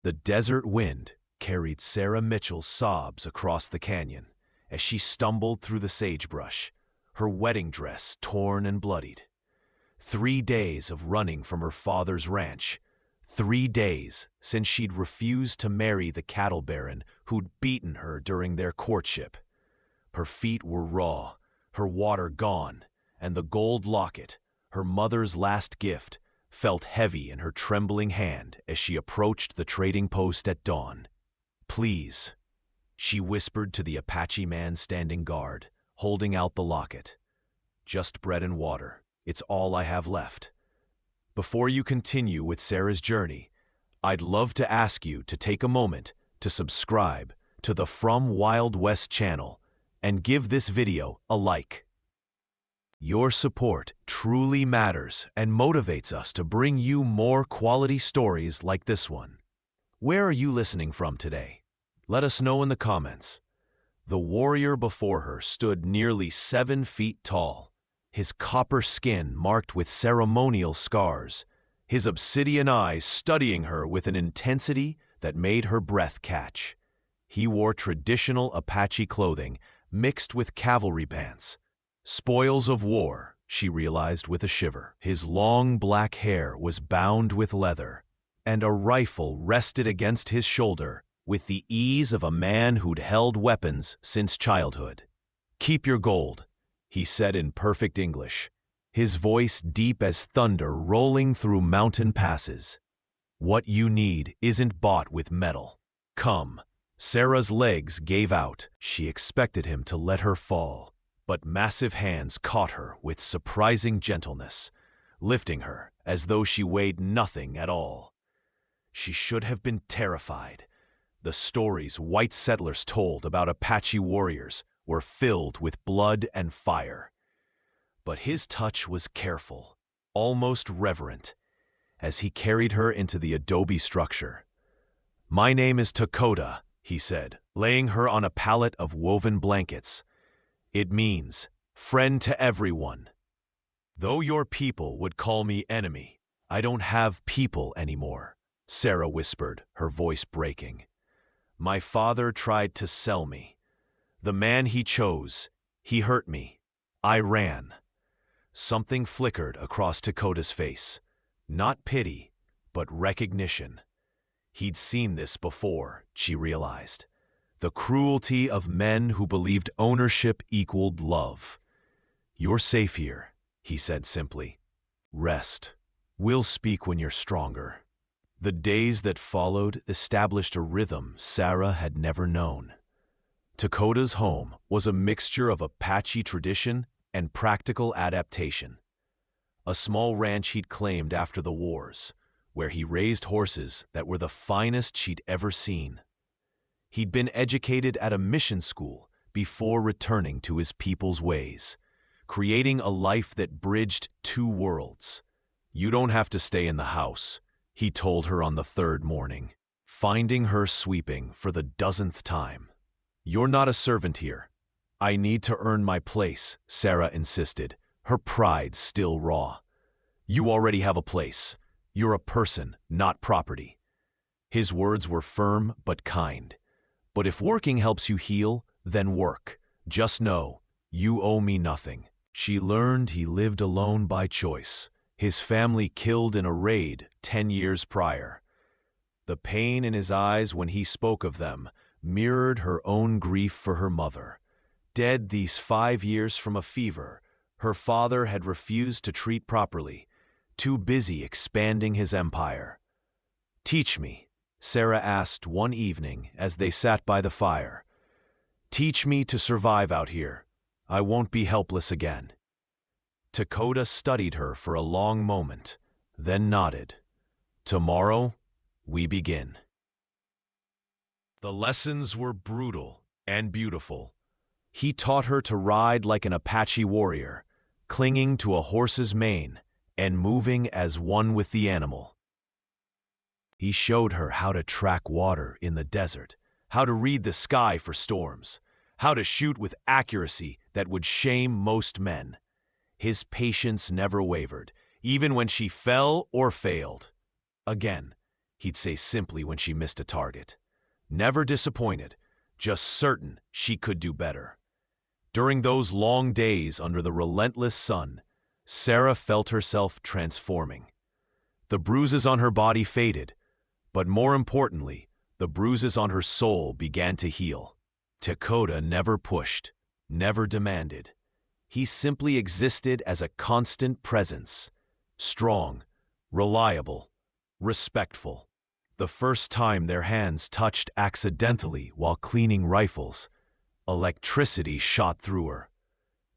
The desert wind carried Sarah Mitchell's sobs across the canyon as she stumbled through the sagebrush, her wedding dress torn and bloodied. 3 days of running from her father's ranch. 3 days since she'd refused to marry the cattle baron who'd beaten her during their courtship. Her feet were raw, her water gone, and the gold locket, her mother's last gift, felt heavy in her trembling hand as she approached the trading post at dawn. "Please," she whispered to the Apache man standing guard, holding out the locket. "Just bread and water. It's all I have left." Before you continue with Sarah's journey, I'd love to ask you to take a moment to subscribe to the From Wild West channel and give this video a like. Your support truly matters and motivates us to bring you more quality stories like this one. Where are you listening from today? Let us know in the comments. The warrior before her stood nearly 7 feet tall, his copper skin marked with ceremonial scars, his obsidian eyes studying her with an intensity that made her breath catch. He wore traditional Apache clothing mixed with cavalry pants. Spoils of war, she realized with a shiver. His long black hair was bound with leather, and a rifle rested against his shoulder with the ease of a man who'd held weapons since childhood. "Keep your gold," he said in perfect English, his voice deep as thunder rolling through mountain passes. "What you need isn't bought with metal. Come." Sarah's legs gave out. She expected him to let her fall, but massive hands caught her with surprising gentleness, lifting her as though she weighed nothing at all. She should have been terrified. The stories white settlers told about Apache warriors were filled with blood and fire. But his touch was careful, almost reverent, as he carried her into the adobe structure. "My name is Dakota," he said, laying her on a pallet of woven blankets. "It means friend to everyone. Though your people would call me enemy, I don't have people anymore," Sarah whispered, her voice breaking. "My father tried to sell me. The man he chose, he hurt me. I ran." Something flickered across Dakota's face. Not pity, but recognition. He'd seen this before, she realized. The cruelty of men who believed ownership equaled love. "You're safe here," he said simply. "Rest. We'll speak when you're stronger." The days that followed established a rhythm Sarah had never known. Dakota's home was a mixture of Apache tradition and practical adaptation. A small ranch he'd claimed after the wars, where he raised horses that were the finest she'd ever seen. He'd been educated at a mission school before returning to his people's ways, creating a life that bridged 2 worlds. "You don't have to stay in the house," he told her on the 3rd morning, finding her sweeping for the 10th time. "You're not a servant here." "I need to earn my place," Sarah insisted, her pride still raw. "You already have a place. You're a person, not property." His words were firm but kind. "But if working helps you heal, then work. Just know, you owe me nothing." She learned he lived alone by choice, his family killed in a raid 10 years prior. The pain in his eyes when he spoke of them mirrored her own grief for her mother. Dead these 5 years from a fever her father had refused to treat properly, too busy expanding his empire. "Teach me," Sarah asked one evening as they sat by the fire. "Teach me to survive out here. I won't be helpless again." Dakota studied her for a long moment, then nodded. "Tomorrow, we begin." The lessons were brutal and beautiful. He taught her to ride like an Apache warrior, clinging to a horse's mane and moving as one with the animal. He showed her how to track water in the desert, how to read the sky for storms, how to shoot with accuracy that would shame most men. His patience never wavered, even when she fell or failed. Again, he'd say simply when she missed a target. Never disappointed, just certain she could do better. During those long days under the relentless sun, Sarah felt herself transforming. The bruises on her body faded, but more importantly, the bruises on her soul began to heal. Dakota never pushed, never demanded. He simply existed as a constant presence, strong, reliable, respectful. The first time their hands touched accidentally while cleaning rifles, electricity shot through her.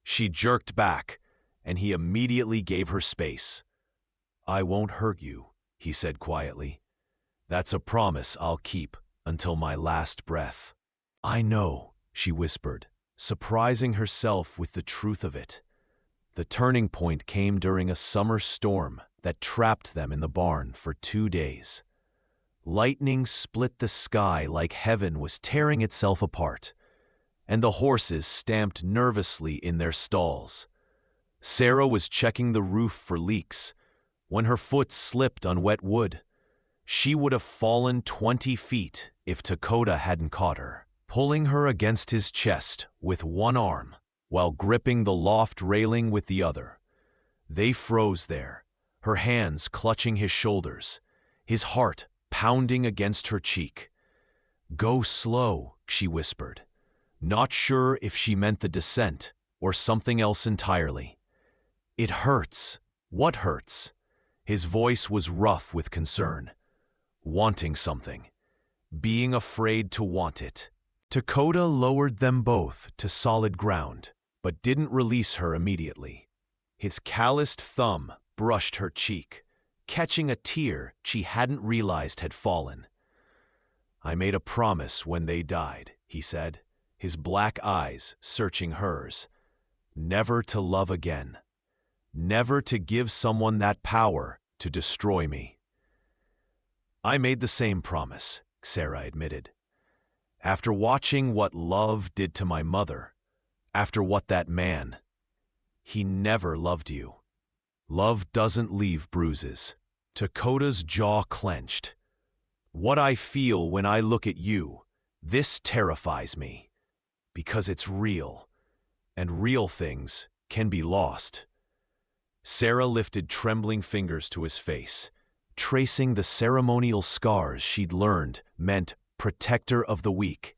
She jerked back, and he immediately gave her space. "I won't hurt you," he said quietly. "That's a promise I'll keep until my last breath." "I know," she whispered, surprising herself with the truth of it. The turning point came during a summer storm that trapped them in the barn for 2 days. Lightning split the sky like heaven was tearing itself apart, and the horses stamped nervously in their stalls. Sarah was checking the roof for leaks when her foot slipped on wet wood. She would have fallen 20 feet if Dakota hadn't caught her, pulling her against his chest with one arm while gripping the loft railing with the other. They froze there, her hands clutching his shoulders, his heart pounding against her cheek. "Go slow," she whispered, not sure if she meant the descent or something else entirely. "It hurts." "What hurts?" His voice was rough with concern. "Wanting something. Being afraid to want it." Dakota lowered them both to solid ground, but didn't release her immediately. His calloused thumb brushed her cheek, catching a tear she hadn't realized had fallen. "I made a promise when they died," he said, his black eyes searching hers. "Never to love again. Never to give someone that power to destroy me." "I made the same promise," Sarah admitted. "After watching what love did to my mother, after what that man, he never loved you. Love doesn't leave bruises." Dakota's jaw clenched. "What I feel when I look at you, this terrifies me. Because it's real, and real things can be lost." Sarah lifted trembling fingers to his face, tracing the ceremonial scars she'd learned meant protector of the weak.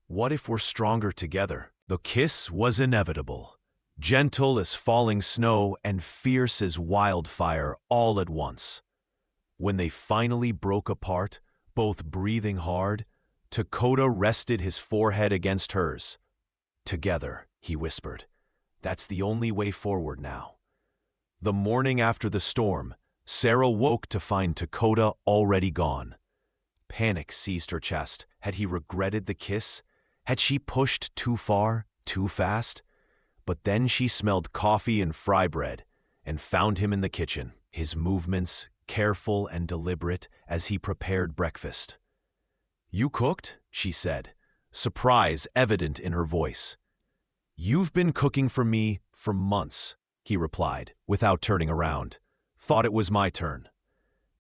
"What if we're stronger together?" The kiss was inevitable, gentle as falling snow and fierce as wildfire all at once. When they finally broke apart, both breathing hard, Dakota rested his forehead against hers. "Together," he whispered. "That's the only way forward now." The morning after the storm, Sarah woke to find Dakota already gone. Panic seized her chest. Had he regretted the kiss? Had she pushed too far, too fast? But then she smelled coffee and fry bread and found him in the kitchen, his movements careful and deliberate as he prepared breakfast. "You cooked?" she said, surprise evident in her voice. "You've been cooking for me for months," he replied, without turning around. "Thought it was my turn."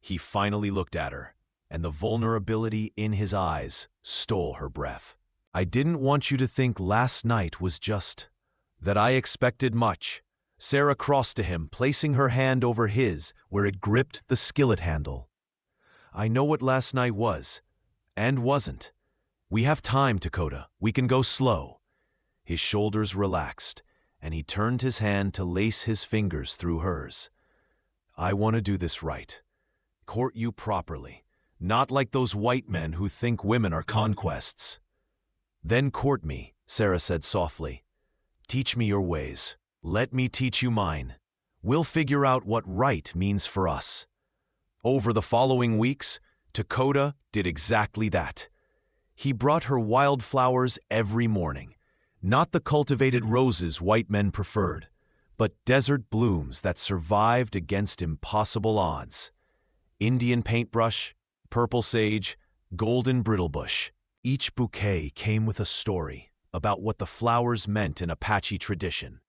He finally looked at her, and the vulnerability in his eyes stole her breath. "I didn't want you to think last night was just that I expected much." Sarah crossed to him, placing her hand over his where it gripped the skillet handle. "I know what last night was, and wasn't. We have time, Dakota. We can go slow." His shoulders relaxed, and he turned his hand to lace his fingers through hers. "I want to do this right. Court you properly, not like those white men who think women are conquests." "Then court me," Sarah said softly. "Teach me your ways. Let me teach you mine. We'll figure out what right means for us." Over the following weeks, Dakota did exactly that. He brought her wildflowers every morning, not the cultivated roses white men preferred, but desert blooms that survived against impossible odds. Indian paintbrush, purple sage, golden brittlebush. Each bouquet came with a story about what the flowers meant in Apache tradition.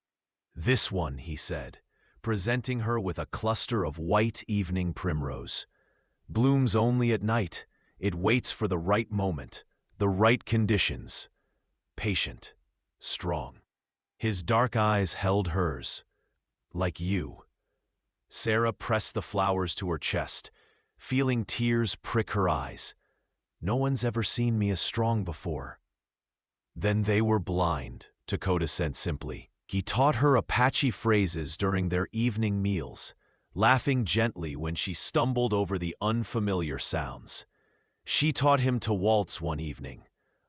"This one," he said, presenting her with a cluster of white evening primrose. blooms only at night. It waits for the right moment, the right conditions. Patient, strong. His dark eyes held hers. Like you. Sarah pressed the flowers to her chest, feeling tears prick her eyes. No one's ever seen me as strong before. Then they were blind, Dakota said simply. He taught her Apache phrases during their evening meals, laughing gently when she stumbled over the unfamiliar sounds. She taught him to waltz one evening,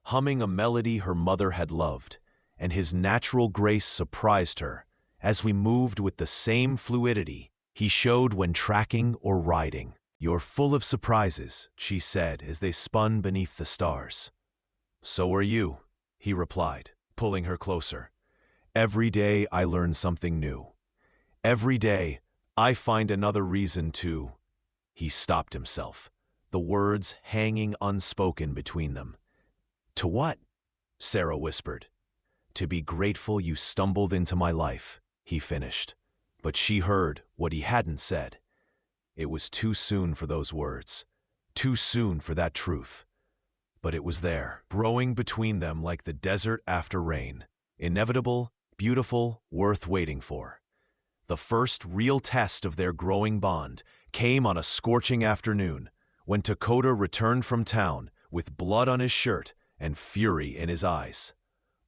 humming a melody her mother had loved, and his natural grace surprised her. As we moved with the same fluidity he showed when tracking or riding. "You're full of surprises," she said as they spun beneath the stars. "So are you," he replied, pulling her closer. "Every day I learn something new. Every day I find another reason to—" He stopped himself, the words hanging unspoken between them. "To what?" Sarah whispered. "To be grateful you stumbled into my life," he finished. But she heard what he hadn't said. It was too soon for those words, too soon for that truth. But it was there, growing between them like the desert after rain, inevitable, beautiful, worth waiting for. The first real test of their growing bond came on a scorching afternoon when Dakota returned from town with blood on his shirt and fury in his eyes.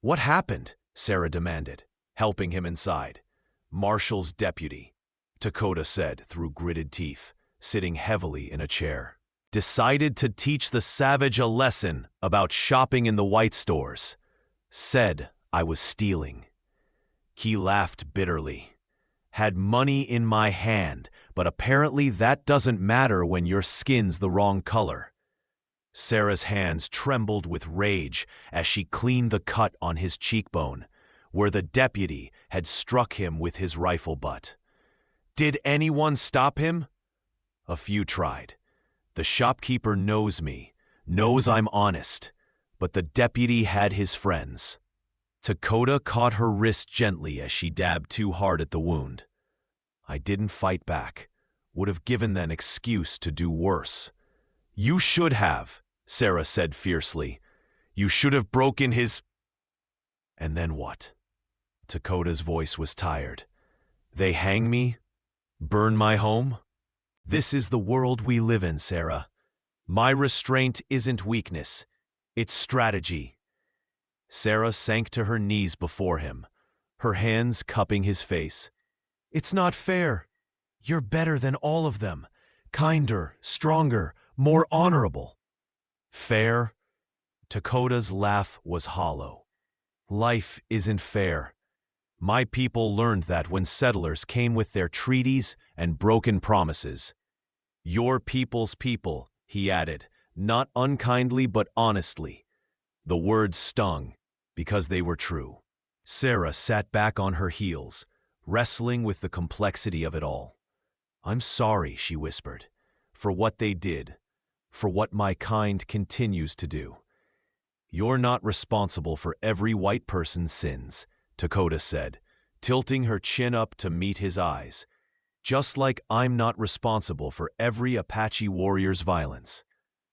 "What happened?" Sarah demanded, helping him inside. "Marshall's deputy," Dakota said through gritted teeth, sitting heavily in a chair. "Decided to teach the savage a lesson about shopping in the white stores. Said I was stealing." He laughed bitterly. "Had money in my hand, but apparently that doesn't matter when your skin's the wrong color." Sarah's hands trembled with rage as she cleaned the cut on his cheekbone, where the deputy had struck him with his rifle butt. "Did anyone stop him?" "A few tried. The shopkeeper knows me, knows I'm honest, but the deputy had his friends." Dakota caught her wrist gently as she dabbed too hard at the wound. "I didn't fight back. Would have given them excuse to do worse." "You should have," Sarah said fiercely. "You should have broken his—" "And then what?" Dakota's voice was tired. "They hang me? Burn my home? This is the world we live in, Sarah. My restraint isn't weakness. It's strategy." Sarah sank to her knees before him, her hands cupping his face. "It's not fair. You're better than all of them. Kinder, stronger, more honorable." "Fair?" Dakota's laugh was hollow. "Life isn't fair. My people learned that when settlers came with their treaties and broken promises." "Your people's people," he added, not unkindly but honestly. The words stung, because they were true. Sarah sat back on her heels, wrestling with the complexity of it all. "I'm sorry," she whispered, "for what they did, for what my kind continues to do." "You're not responsible for every white person's sins," Dakota said, tilting her chin up to meet his eyes. "Just like I'm not responsible for every Apache warrior's violence.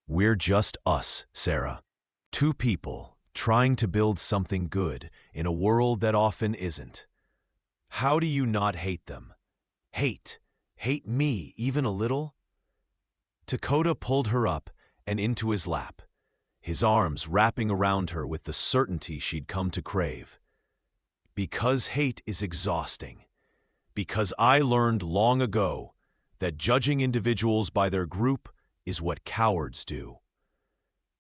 We're just us, Sarah. Two people trying to build something good in a world that often isn't. How do you not hate them? Hate me even a little?" Dakota pulled her up and into his lap, his arms wrapping around her with the certainty she'd come to crave. "Because hate is exhausting. Because I learned long ago that judging individuals by their group is what cowards do.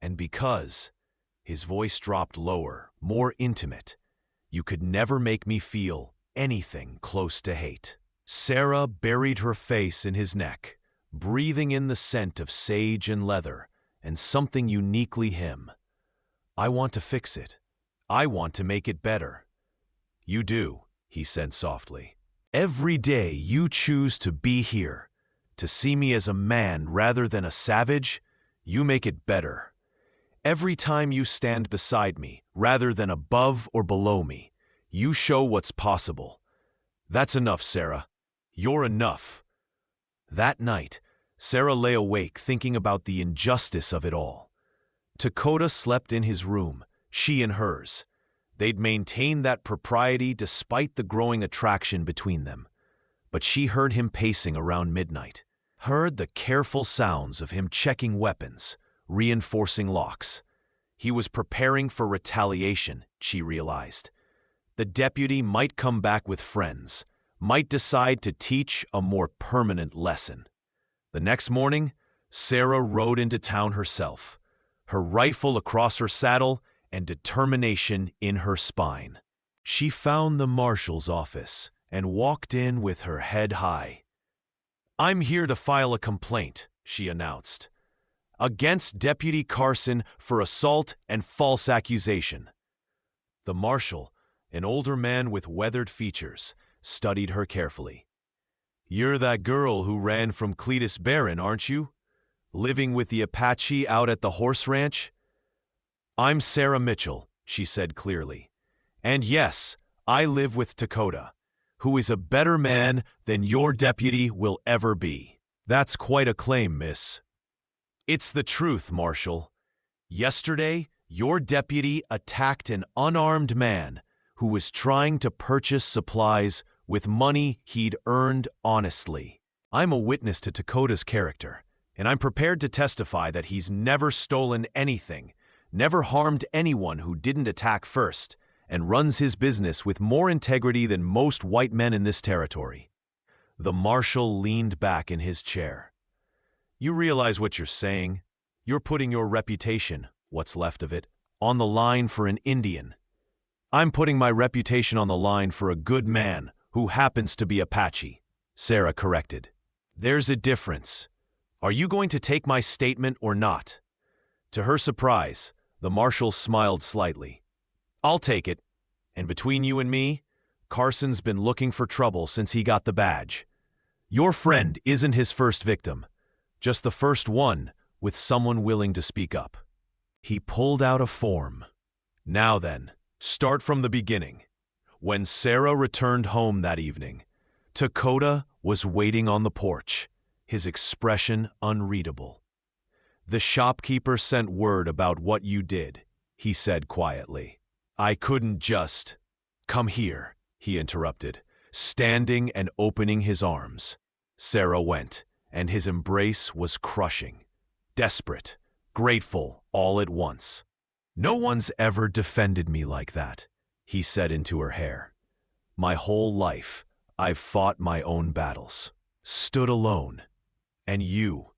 And because," his voice dropped lower, more intimate, "you could never make me feel anything close to hate." Sarah buried her face in his neck, breathing in the scent of sage and leather, and something uniquely him. "I want to fix it. I want to make it better." "You do," he said softly. "Every day you choose to be here, to see me as a man rather than a savage, you make it better. Every time you stand beside me rather than above or below me, you show what's possible. That's enough, Sarah. You're enough." That night, Sarah lay awake thinking about the injustice of it all. Dakota slept in his room, she in hers. They'd maintained that propriety despite the growing attraction between them. But she heard him pacing around midnight, heard the careful sounds of him checking weapons, reinforcing locks. He was preparing for retaliation, she realized. The deputy might come back with friends, might decide to teach a more permanent lesson. The next morning, Sarah rode into town herself, her rifle across her saddle and determination in her spine. She found the marshal's office and walked in with her head high. "I'm here to file a complaint," she announced, "against Deputy Carson for assault and false accusation." The marshal, an older man with weathered features, studied her carefully. "You're that girl who ran from Cletus Barron, aren't you? Living with the Apache out at the horse ranch?" "I'm Sarah Mitchell," she said clearly. "And yes, I live with Dakota, who is a better man than your deputy will ever be." "That's quite a claim, miss." "It's the truth, Marshal. Yesterday, your deputy attacked an unarmed man who was trying to purchase supplies with money he'd earned honestly. I'm a witness to Dakota's character, and I'm prepared to testify that he's never stolen anything, never harmed anyone who didn't attack first, and runs his business with more integrity than most white men in this territory." The marshal leaned back in his chair. "You realize what you're saying? You're putting your reputation, what's left of it, on the line for an Indian. I'm putting my reputation on the line for a good man who happens to be Apache," Sarah corrected. "There's a difference. Are you going to take my statement or not?" To her surprise, the marshal smiled slightly. "I'll take it. And between you and me, Carson's been looking for trouble since he got the badge. Your friend isn't his first victim, just the first one with someone willing to speak up." He pulled out a form. "Now then, start from the beginning." When Sarah returned home that evening, Dakota was waiting on the porch, his expression unreadable. "The shopkeeper sent word about what you did," he said quietly. "I couldn't just—" "Come here," he interrupted, standing and opening his arms. Sarah went, and his embrace was crushing, desperate, grateful all at once. "No one's ever defended me like that," he said into her hair. "My whole life, I've fought my own battles, stood alone. And you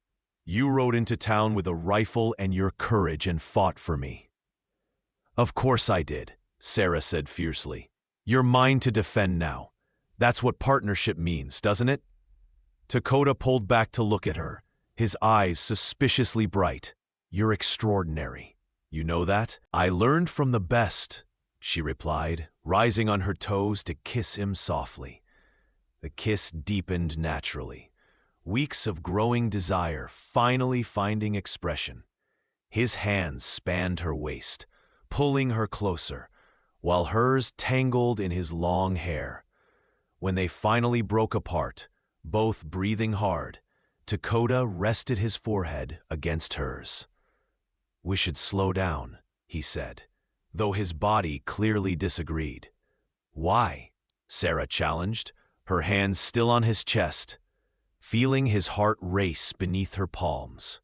rode into town with a rifle and your courage and fought for me." "Of course I did," Sarah said fiercely. "You're mine to defend now. That's what partnership means, doesn't it?" Dakota pulled back to look at her, his eyes suspiciously bright. "You're extraordinary. You know that? I learned from the best," she replied, rising on her toes to kiss him softly. The kiss deepened naturally, weeks of growing desire finally finding expression. His hands spanned her waist, pulling her closer, while hers tangled in his long hair. When they finally broke apart, both breathing hard, Dakota rested his forehead against hers. "We should slow down," he said, though his body clearly disagreed. "Why?" Sarah challenged, her hands still on his chest, feeling his heart race beneath her palms.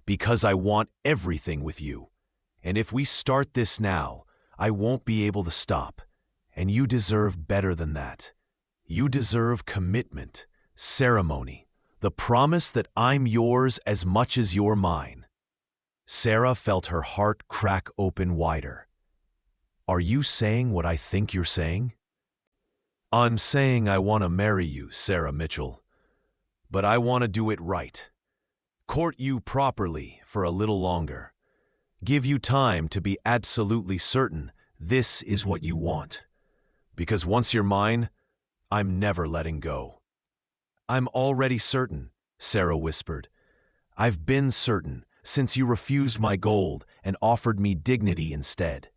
"Because I want everything with you, and if we start this now, I won't be able to stop, and you deserve better than that. You deserve commitment, ceremony, the promise that I'm yours as much as you're mine." Sarah felt her heart crack open wider. "Are you saying what I think you're saying?" "I'm saying I want to marry you, Sarah Mitchell. But I want to do it right. Court you properly for a little longer. Give you time to be absolutely certain this is what you want. Because once you're mine, I'm never letting go." "I'm already certain," Sarah whispered. "I've been certain since you refused my gold and offered me dignity instead.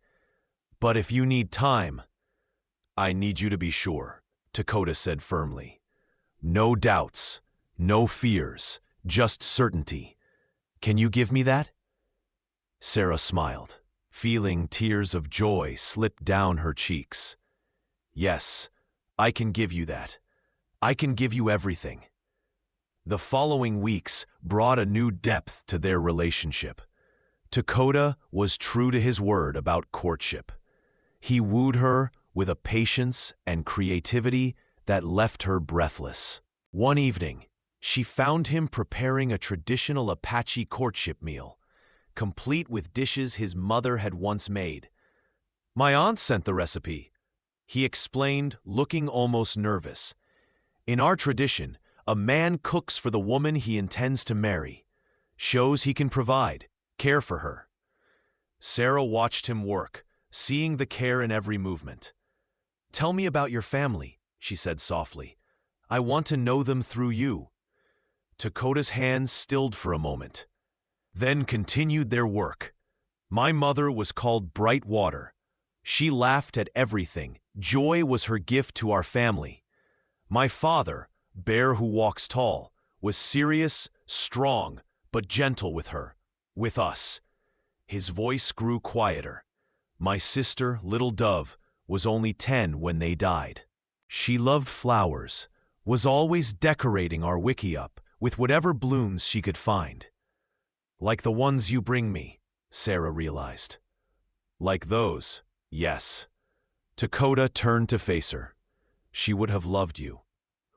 But if you need time—" "I need you to be sure," Dakota said firmly. "No doubts, no fears, just certainty. Can you give me that? Sarah smiled, feeling tears of joy slip down her cheeks. Yes, I can give you that. I can give you everything. The following weeks brought a new depth to their relationship. Dakota was true to his word about courtship. He wooed her with a patience and creativity that left her breathless. One evening, she found him preparing a traditional Apache courtship meal, complete with dishes his mother had once made. "My aunt sent the recipe," he explained, looking almost nervous. "In our tradition, a man cooks for the woman he intends to marry, shows he can provide, care for her." Sarah watched him work, seeing the care in every movement. "Tell me about your family," she said softly. "I want to know them through you." Dakota's hands stilled for a moment, then continued their work. "My mother was called Bright Water. She laughed at everything. Joy was her gift to our family. My father, Bear Who Walks Tall, was serious, strong, but gentle with her, with us." His voice grew quieter. "My sister, Little Dove, was only 10 when they died. She loved flowers, was always decorating our wickiup with whatever blooms she could find. Like the ones you bring me," Sarah realized. "Like those, yes." Dakota turned to face her. "She would have loved you,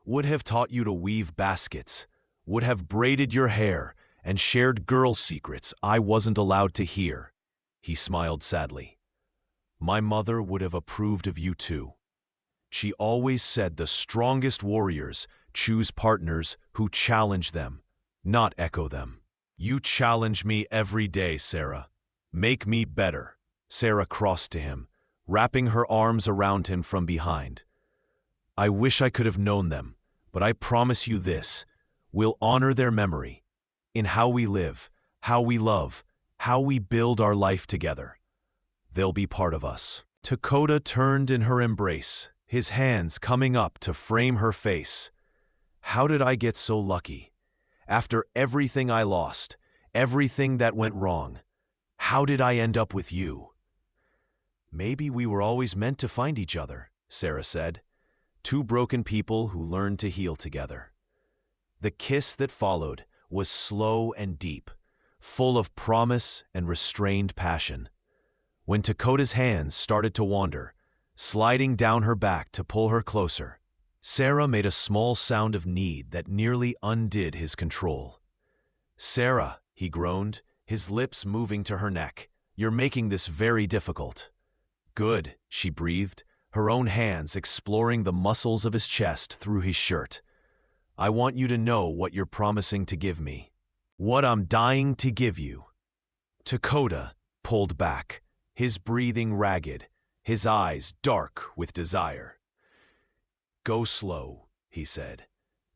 would have taught you to weave baskets, would have braided your hair and shared girl secrets I wasn't allowed to hear." He smiled sadly. "My mother would have approved of you too. She always said the strongest warriors choose partners who challenge them, not echo them. You challenge me every day, Sarah. Make me better." Sarah crossed to him, wrapping her arms around him from behind. "I wish I could have known them, but I promise you this: we'll honor their memory in how we live, how we love, how we build our life together. They'll be part of us." Dakota turned in her embrace, his hands coming up to frame her face. "How did I get so lucky? After everything I lost, everything that went wrong, how did I end up with you?" "Maybe we were always meant to find each other," Sarah said. "Two broken people who learned to heal together." The kiss that followed was slow and deep, full of promise and restrained passion. When Dakota's hands started to wander, sliding down her back to pull her closer, Sarah made a small sound of need that nearly undid his control. "Sarah," he groaned, his lips moving to her neck, "you're making this very difficult." "Good," she breathed, her own hands exploring the muscles of his chest through his shirt. "I want you to know what you're promising to give me. What I'm dying to give you." Dakota pulled back, his breathing ragged, his eyes dark with desire. "Go slow," he said,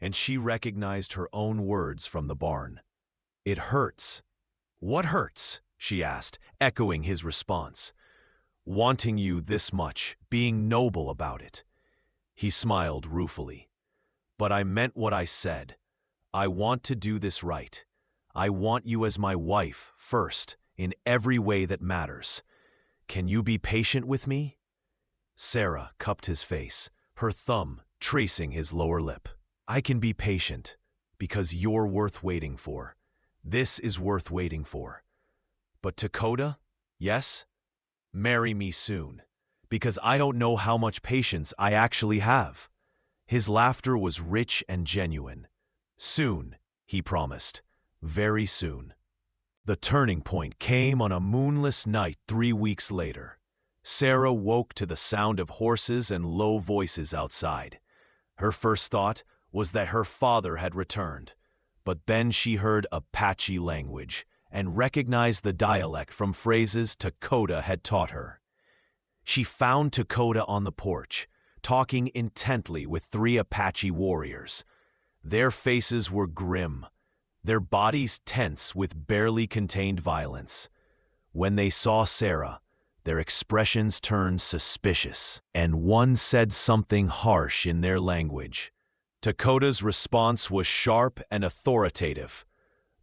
and she recognized her own words from the barn. "It hurts." "What hurts?" she asked, echoing his response. "Wanting you this much, being noble about it." He smiled ruefully. "But I meant what I said. I want to do this right. I want you as my wife first, in every way that matters. Can you be patient with me?" Sarah cupped his face, her thumb tracing his lower lip. "I can be patient, because you're worth waiting for. This is worth waiting for. But Dakota, yes? Marry me soon, because I don't know how much patience I actually have." His laughter was rich and genuine. "Soon," he promised, "very soon." The turning point came on a moonless night 3 weeks later. Sarah woke to the sound of horses and low voices outside. Her first thought was that her father had returned, but then she heard Apache language and recognized the dialect from phrases Dakota had taught her. She found Dakota on the porch, talking intently with 3 Apache warriors. Their faces were grim, their bodies tense with barely contained violence. When they saw Sarah, their expressions turned suspicious, and one said something harsh in their language. Takota's response was sharp and authoritative.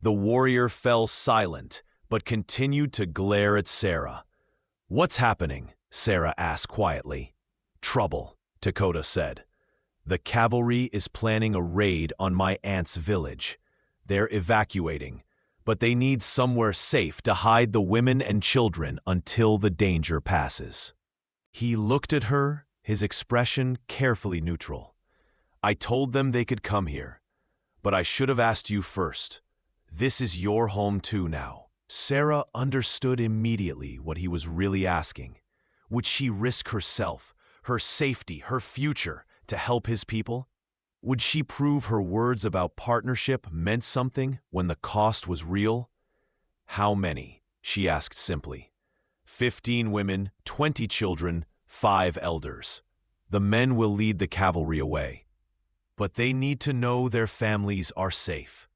The warrior fell silent, but continued to glare at Sarah. "What's happening?" Sarah asked quietly. "Trouble," Takota said. "The cavalry is planning a raid on my aunt's village. They're evacuating, but they need somewhere safe to hide the women and children until the danger passes." He looked at her, his expression carefully neutral. "I told them they could come here, but I should have asked you first. This is your home too now." Sarah understood immediately what he was really asking. Would she risk herself, her safety, her future to help his people? Would she prove her words about partnership meant something when the cost was real? "How many?" she asked simply. 15 women, 20 children, 5 elders. The men will lead the cavalry away. But they need to know their families are safe.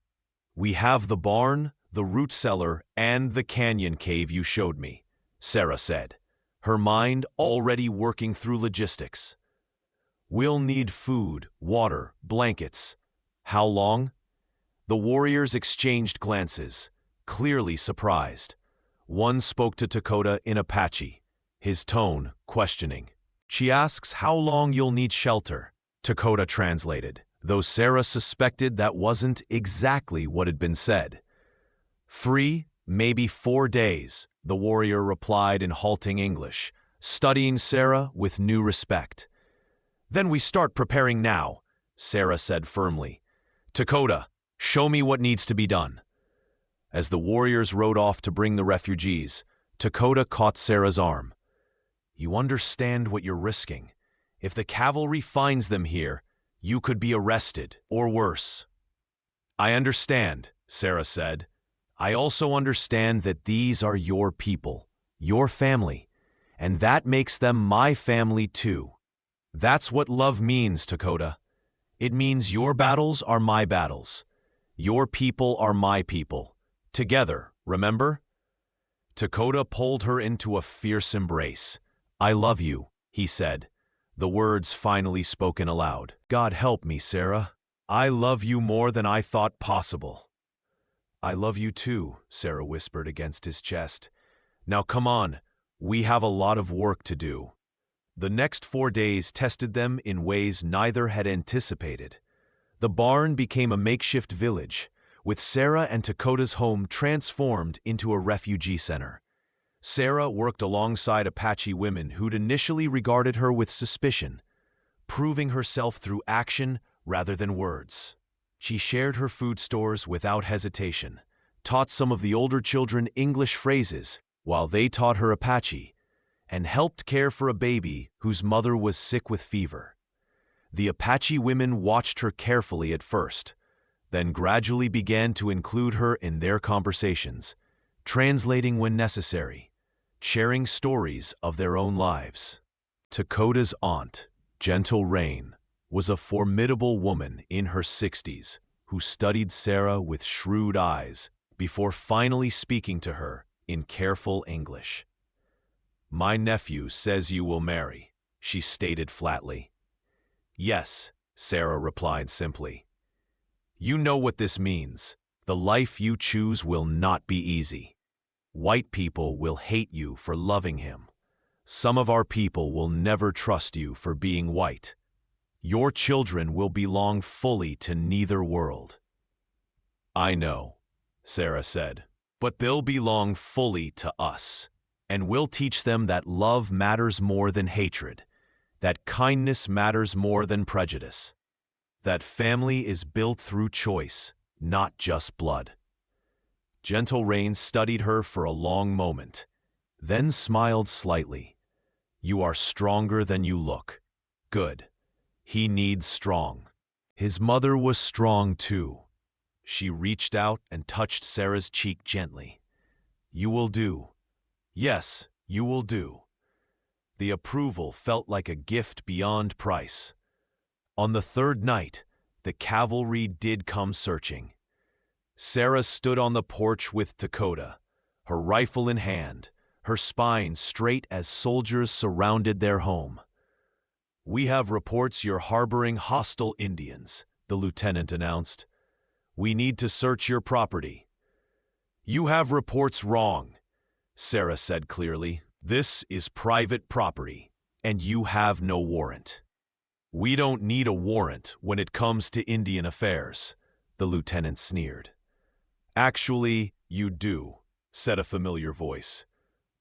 We have the barn, the root cellar, and the canyon cave you showed me," Sarah said, her mind already working through logistics. "We'll need food, water, blankets. How long?" The warriors exchanged glances, clearly surprised. One spoke to Takota in Apache, his tone questioning. "She asks how long you'll need shelter," Takota translated, though Sarah suspected that wasn't exactly what had been said. 3, maybe 4 days, the warrior replied in halting English, studying Sarah with new respect. "Then we start preparing now," Sarah said firmly. "Takota, show me what needs to be done." As the warriors rode off to bring the refugees, Takota caught Sarah's arm. "You understand what you're risking. If the cavalry finds them here, you could be arrested, or worse." "I understand," Sarah said. "I also understand that these are your people, your family, and that makes them my family too. That's what love means, Takota. It means your battles are my battles. Your people are my people. Together, remember?" Takota pulled her into a fierce embrace. "I love you," he said, the words finally spoken aloud. "God help me, Sarah. I love you more than I thought possible." "I love you too," Sarah whispered against his chest. "Now come on, we have a lot of work to do." The next 4 days tested them in ways neither had anticipated. The barn became a makeshift village, with Sarah and Takota's home transformed into a refugee center. Sarah worked alongside Apache women who'd initially regarded her with suspicion, proving herself through action rather than words. She shared her food stores without hesitation, taught some of the older children English phrases while they taught her Apache, and helped care for a baby whose mother was sick with fever. The Apache women watched her carefully at first, then gradually began to include her in their conversations, translating when necessary, sharing stories of their own lives. Takota's aunt, Gentle Rain, was a formidable woman in her 60s who studied Sarah with shrewd eyes before finally speaking to her in careful English. "My nephew says you will marry," she stated flatly. "Yes," Sarah replied simply. "You know what this means. The life you choose will not be easy. White people will hate you for loving him. Some of our people will never trust you for being white. Your children will belong fully to neither world." "I know," Sarah said, "but they'll belong fully to us, and we'll teach them that love matters more than hatred, that kindness matters more than prejudice, that family is built through choice, not just blood." Gentle Rain studied her for a long moment, then smiled slightly. "You are stronger than you look. Good. He needs strong." His mother was strong too. She reached out and touched Sarah's cheek gently. "You will do. Yes, you will do." The approval felt like a gift beyond price. On the 3rd night, the cavalry did come searching. Sarah stood on the porch with Takota, her rifle in hand, her spine straight as soldiers surrounded their home. "We have reports you're harboring hostile Indians," the lieutenant announced. "We need to search your property." "You have reports wrong," Sarah said clearly. "This is private property, and you have no warrant." "We don't need a warrant when it comes to Indian affairs," the lieutenant sneered. "Actually, you do," said a familiar voice.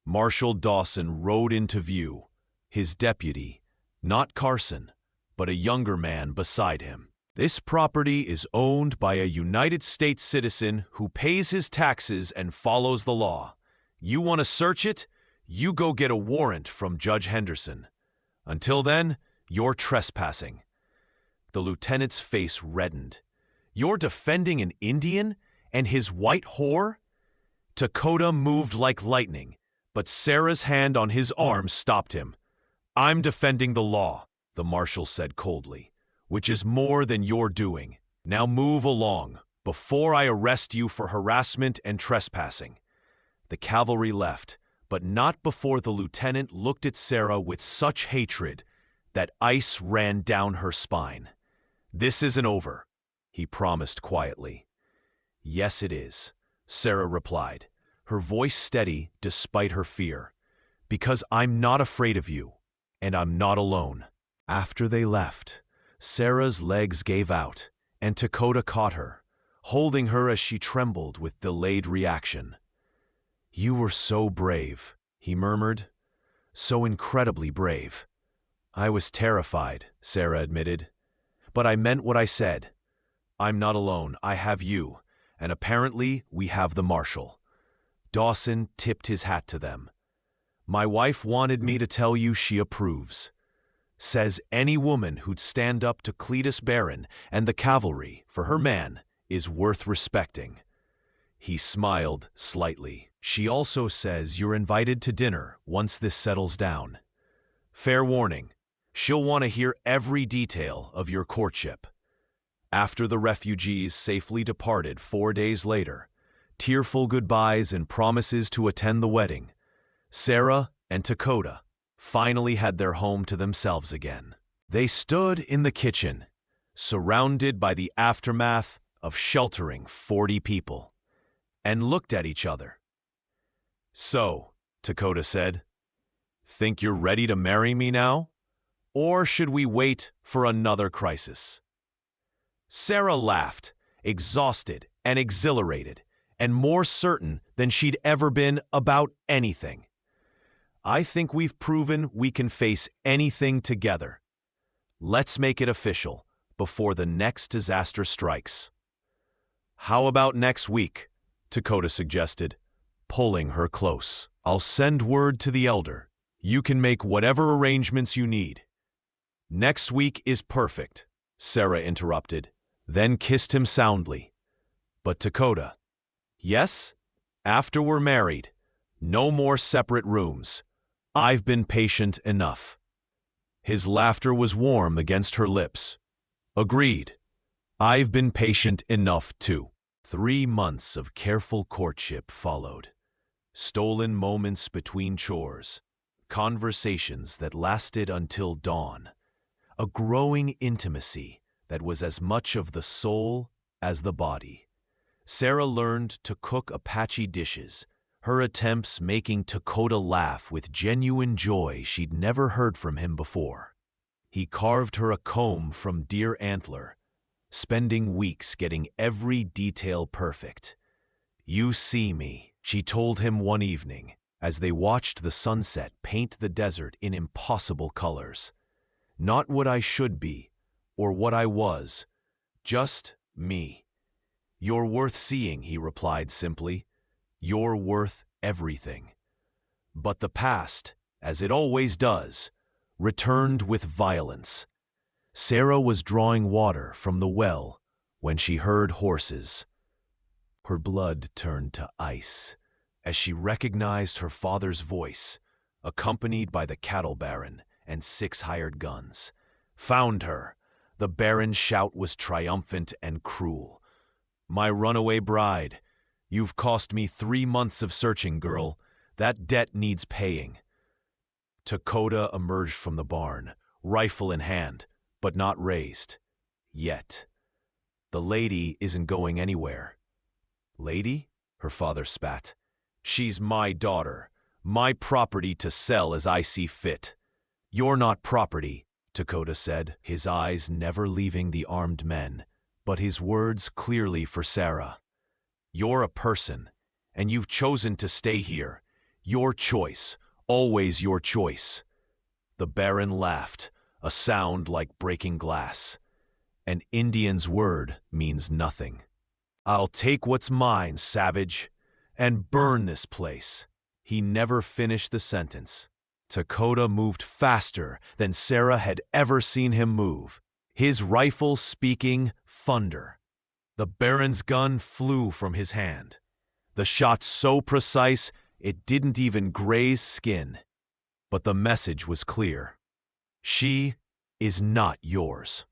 Marshal Dawson rode into view, his deputy, not Carson, but a younger man beside him. "This property is owned by a United States citizen who pays his taxes and follows the law. You want to search it? You go get a warrant from Judge Henderson. Until then, you're trespassing." The lieutenant's face reddened. "You're defending an Indian and his white whore?" Dakota moved like lightning, but Sarah's hand on his arm stopped him. "I'm defending the law," the marshal said coldly, "which is more than you're doing. Now move along, before I arrest you for harassment and trespassing." The cavalry left, but not before the lieutenant looked at Sarah with such hatred that ice ran down her spine. "This isn't over," he promised quietly. "Yes, it is," Sarah replied, her voice steady despite her fear. "Because I'm not afraid of you, and I'm not alone." After they left, Sarah's legs gave out, and Dakota caught her, holding her as she trembled with delayed reaction. "You were so brave," he murmured. "So incredibly brave." "I was terrified," Sarah admitted. "But I meant what I said. I'm not alone. I have you, and apparently we have the marshal." Dawson tipped his hat to them. "My wife wanted me to tell you she approves. Says any woman who'd stand up to Cletus Barron and the cavalry for her man is worth respecting." He smiled slightly. "She also says you're invited to dinner once this settles down. Fair warning, she'll want to hear every detail of your courtship." After the refugees safely departed 4 days later, tearful goodbyes and promises to attend the wedding, Sarah and Dakota finally had their home to themselves again. They stood in the kitchen, surrounded by the aftermath of sheltering 40 people, and looked at each other. "So," Dakota said, "think you're ready to marry me now? Or should we wait for another crisis?" Sarah laughed, exhausted and exhilarated, and more certain than she'd ever been about anything. "I think we've proven we can face anything together. Let's make it official before the next disaster strikes." "How about next week?" Dakota suggested, pulling her close. "I'll send word to the elder. You can make whatever arrangements you need." "Next week is perfect," Sarah interrupted, then kissed him soundly. "But Dakota, yes, after we're married, no more separate rooms. I've been patient enough." His laughter was warm against her lips. "Agreed. I've been patient enough too." 3 months of careful courtship followed. Stolen moments between chores, conversations that lasted until dawn, a growing intimacy that was as much of the soul as the body. Sarah learned to cook Apache dishes, her attempts making Dakota laugh with genuine joy she'd never heard from him before. He carved her a comb from deer antler, spending weeks getting every detail perfect. "You see me," she told him one evening, as they watched the sunset paint the desert in impossible colors. "Not what I should be, or what I was, just me." "You're worth seeing," he replied simply. "You're worth everything." But the past, as it always does, returned with violence. Sarah was drawing water from the well when she heard horses. Her blood turned to ice as she recognized her father's voice, accompanied by the cattle baron and 6 hired guns. "Found her!" The baron's shout was triumphant and cruel. "My runaway bride. You've cost me 3 months of searching, girl. That debt needs paying." Dakota emerged from the barn, rifle in hand, but not raised. Yet. The lady isn't going anywhere. Lady? Her father spat. She's my daughter, my property to sell as I see fit. You're not property, Dakota said, his eyes never leaving the armed men, but his words clearly for Sarah. You're a person, and you've chosen to stay here. Your choice, always your choice. The Baron laughed, a sound like breaking glass. An Indian's word means nothing. I'll take what's mine, savage, and burn this place. He never finished the sentence. Dakota moved faster than Sarah had ever seen him move, his rifle speaking thunder. The Baron's gun flew from his hand. The shot so precise it didn't even graze skin. But the message was clear. She is not yours.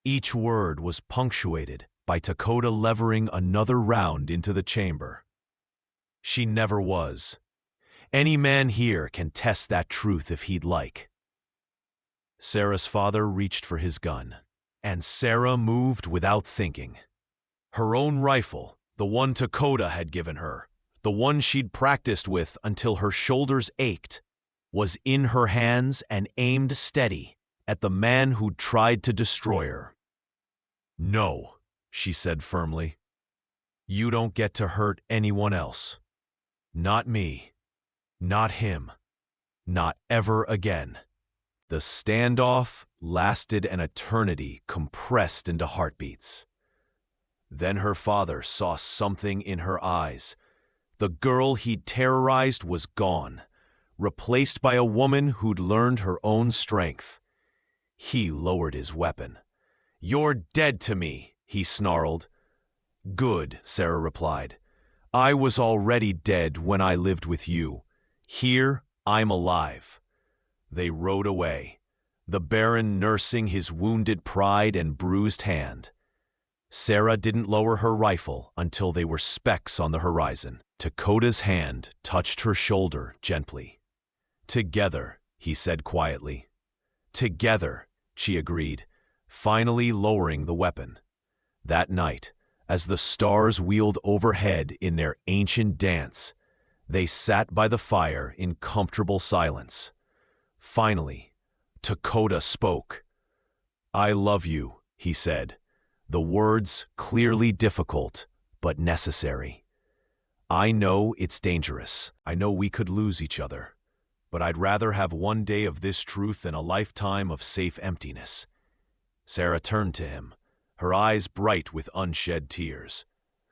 Each word was punctuated by Dakota levering another round into the chamber. She never was. Any man here can test that truth if he'd like. Sarah's father reached for his gun, and Sarah moved without thinking. Her own rifle, the one Dakota had given her, the one she'd practiced with until her shoulders ached, was in her hands and aimed steady at the man who'd tried to destroy her. No, she said firmly. You don't get to hurt anyone else. Not me. Not him. Not ever again. The standoff lasted an eternity compressed into heartbeats. Then her father saw something in her eyes. The girl he'd terrorized was gone, replaced by a woman who'd learned her own strength. He lowered his weapon. You're dead to me, he snarled. Good, Sarah replied. I was already dead when I lived with you. Here, I'm alive. They rode away, the Baron nursing his wounded pride and bruised hand. Sarah didn't lower her rifle until they were specks on the horizon. Dakota's hand touched her shoulder gently. Together, he said quietly. Together, she agreed, finally lowering the weapon. That night, as the stars wheeled overhead in their ancient dance, they sat by the fire in comfortable silence. Finally, Dakota spoke. I love you, he said, the words clearly difficult but necessary. I know it's dangerous. I know we could lose each other. But I'd rather have one day of this truth than a lifetime of safe emptiness. Sarah turned to him, her eyes bright with unshed tears.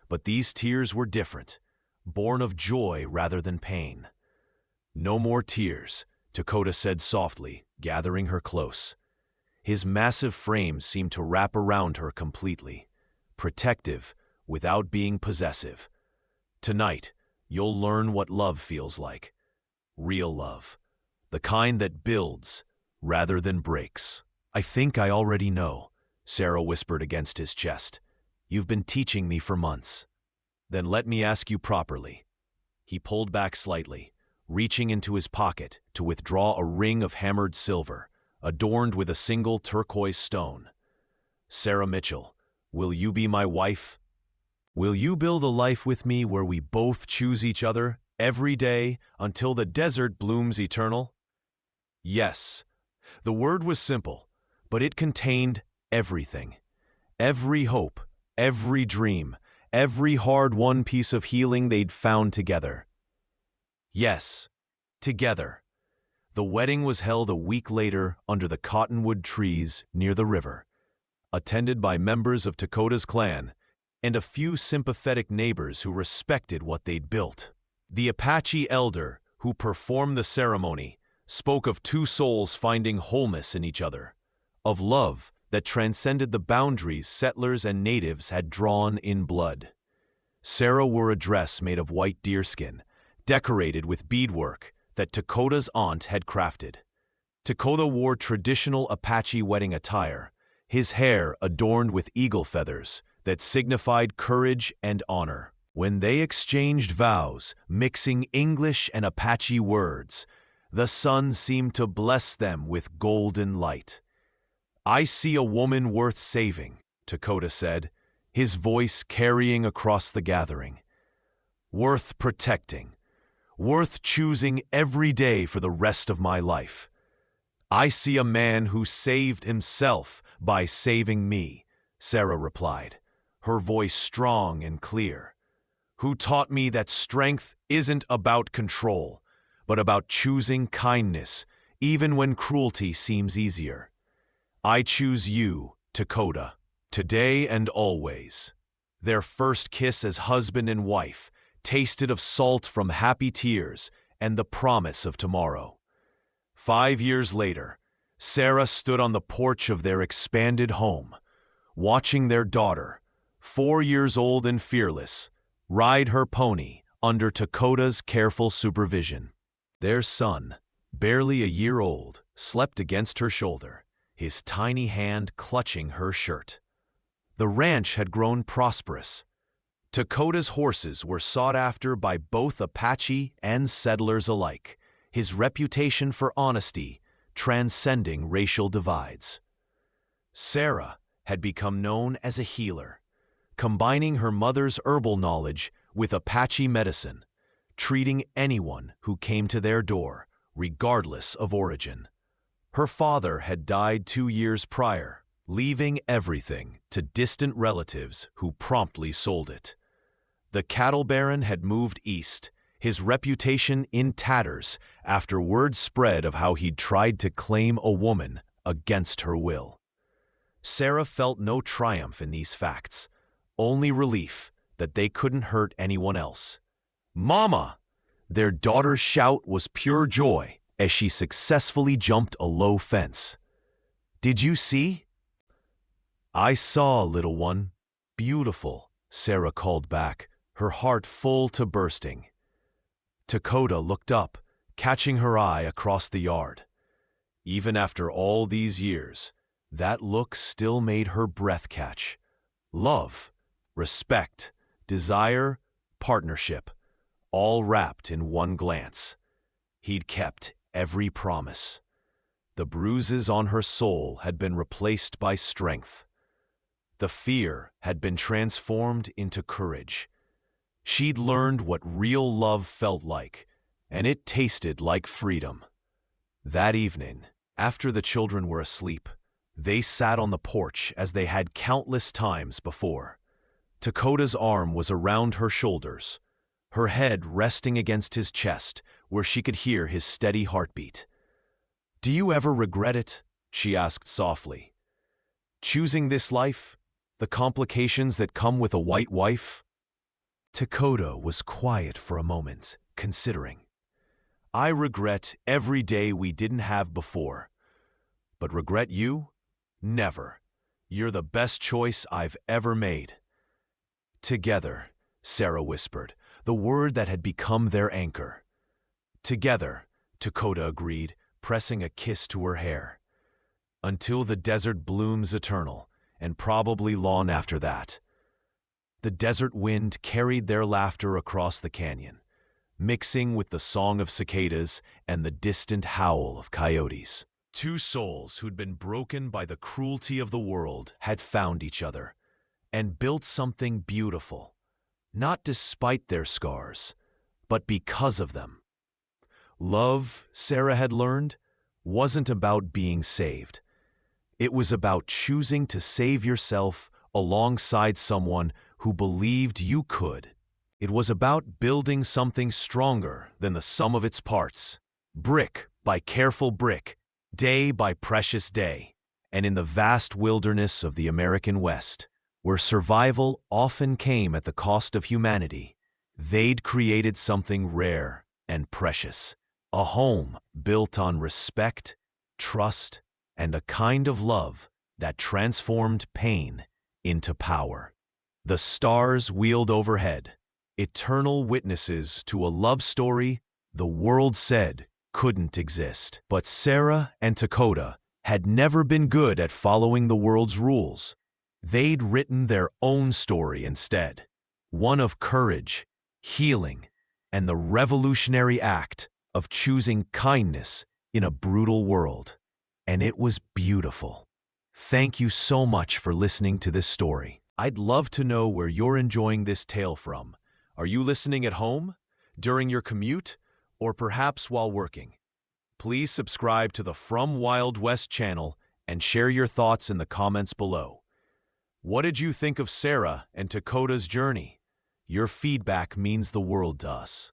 But these tears were different, born of joy rather than pain. No more tears, Dakota said softly, gathering her close. His massive frame seemed to wrap around her completely, protective without being possessive. Tonight, you'll learn what love feels like. Real love. The kind that builds rather than breaks. I think I already know, Sarah whispered against his chest. You've been teaching me for months. Then let me ask you properly. He pulled back slightly, reaching into his pocket to withdraw a ring of hammered silver, adorned with a single turquoise stone. Sarah Mitchell, will you be my wife? Will you build a life with me where we both choose each other every day until the desert blooms eternal? Yes. The word was simple, but it contained everything. Every hope, every dream, every hard-won piece of healing they'd found together. Yes, together. The wedding was held a week later under the cottonwood trees near the river, attended by members of Dakota's clan and a few sympathetic neighbors who respected what they'd built. The Apache elder who performed the ceremony spoke of two souls finding wholeness in each other, of love that transcended the boundaries settlers and natives had drawn in blood. Sarah wore a dress made of white deerskin, decorated with beadwork that Dakota's aunt had crafted. Dakota wore traditional Apache wedding attire, his hair adorned with eagle feathers that signified courage and honor. When they exchanged vows, mixing English and Apache words, the sun seemed to bless them with golden light. I see a woman worth saving, Dakota said, his voice carrying across the gathering. Worth protecting. Worth choosing every day for the rest of my life. I see a man who saved himself by saving me, Sarah replied, her voice strong and clear. Who taught me that strength isn't about control, but about choosing kindness, even when cruelty seems easier. I choose you, Dakota, today and always. Their first kiss as husband and wife tasted of salt from happy tears and the promise of tomorrow. 5 years later, Sarah stood on the porch of their expanded home, watching their daughter, 4 years old and fearless, ride her pony under Dakota's careful supervision. Their son, barely a year old, slept against her shoulder, his tiny hand clutching her shirt. The ranch had grown prosperous. Dakota's horses were sought after by both Apache and settlers alike, his reputation for honesty transcending racial divides. Sarah had become known as a healer, combining her mother's herbal knowledge with Apache medicine, treating anyone who came to their door, regardless of origin. Her father had died 2 years prior, leaving everything to distant relatives who promptly sold it. The cattle baron had moved east, his reputation in tatters after word spread of how he'd tried to claim a woman against her will. Sarah felt no triumph in these facts, only relief that they couldn't hurt anyone else. "Mama!" Their daughter's shout was pure joy as she successfully jumped a low fence. "Did you see?" "I saw, little one. Beautiful," Sarah called back, her heart full to bursting. Dakota looked up, catching her eye across the yard. Even after all these years, that look still made her breath catch. Love, respect, desire, partnership, all wrapped in one glance. He'd kept every promise. The bruises on her soul had been replaced by strength. The fear had been transformed into courage. She'd learned what real love felt like, and it tasted like freedom. That evening, after the children were asleep, they sat on the porch as they had countless times before. Dakota's arm was around her shoulders, her head resting against his chest where she could hear his steady heartbeat. "Do you ever regret it?" she asked softly. "Choosing this life, the complications that come with a white wife?" Dakota was quiet for a moment, considering. "I regret every day we didn't have before. But regret you? Never. You're the best choice I've ever made." "Together," Sarah whispered, the word that had become their anchor. "Together," Dakota agreed, pressing a kiss to her hair. "Until the desert blooms eternal, and probably long after that." The desert wind carried their laughter across the canyon, mixing with the song of cicadas and the distant howl of coyotes. Two souls who'd been broken by the cruelty of the world had found each other and built something beautiful, not despite their scars, but because of them. Love, Sarah had learned, wasn't about being saved. It was about choosing to save yourself alongside someone who believed you could. It was about building something stronger than the sum of its parts, brick by careful brick, day by precious day. And in the vast wilderness of the American West, where survival often came at the cost of humanity, they'd created something rare and precious, a home built on respect, trust, and a kind of love that transformed pain into power. The stars wheeled overhead, eternal witnesses to a love story the world said couldn't exist. But Sarah and Dakota had never been good at following the world's rules. They'd written their own story instead, one of courage, healing, and the revolutionary act of choosing kindness in a brutal world. And it was beautiful. Thank you so much for listening to this story. I'd love to know where you're enjoying this tale from. Are you listening at home, during your commute, or perhaps while working? Please subscribe to the From Wild West channel and share your thoughts in the comments below. What did you think of Sarah and Dakota's journey? Your feedback means the world to us.